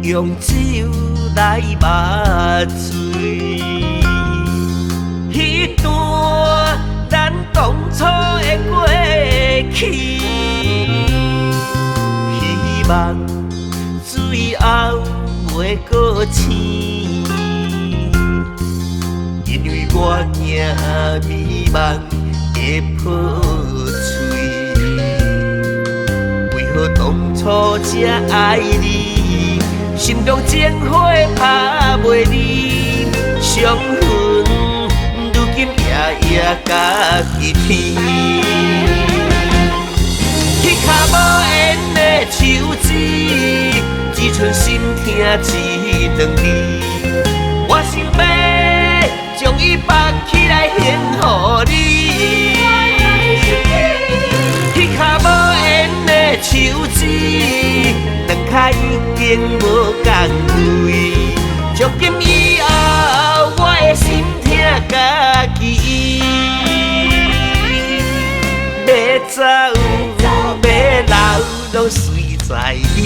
用酒来麻醉。彼段咱当初的过去，希望最后袂搁醒，因为我惊迷茫会破碎。为何当初才爱你，心中情火拍袂离，伤痕如今夜夜甲去天。迄脚无缘的手指，只剩心疼一两字。我想要将伊拔起来献予你。迄脚无缘的手指，两脚已经无共位。从今以后，我的心疼家己。要走要留，拢随在你。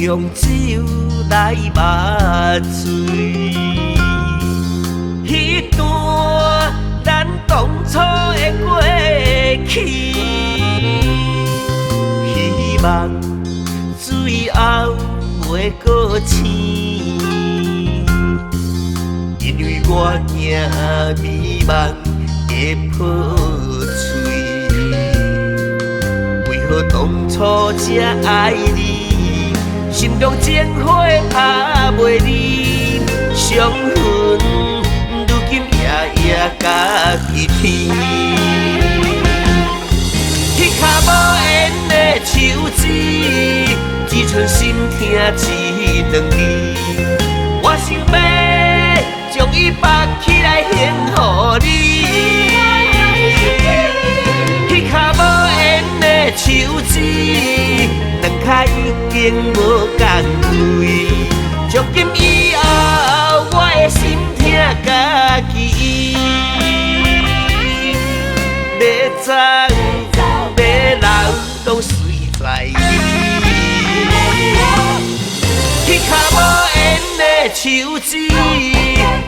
用酒来麻醉，彼段咱当初的过去，希望最后袂搁醒，因为我惊迷茫会破碎。为何当初才爱你？心中情火拍袂离，伤痕如今夜夜甲去天。迄脚无缘的手指，只剩心疼一两字。我想要将伊拔起来献予你。迄脚无缘的手指，两脚已经无共位。从今以后，我的心疼家己。要走要留，拢随在你。迄脚无缘的手指，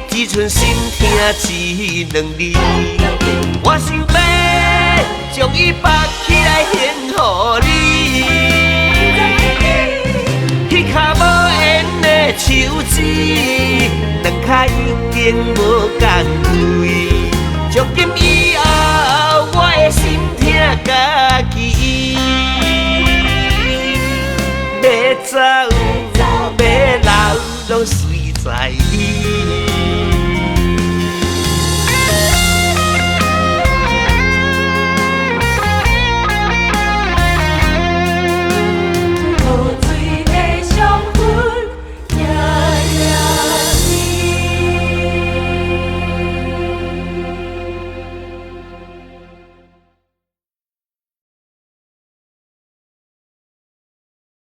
只剩心疼一两字。我想要将伊拔起来献予你。迄脚无缘的手指，两脚已经无共位。从今以后，我的心疼家己。要走要留，拢随在你。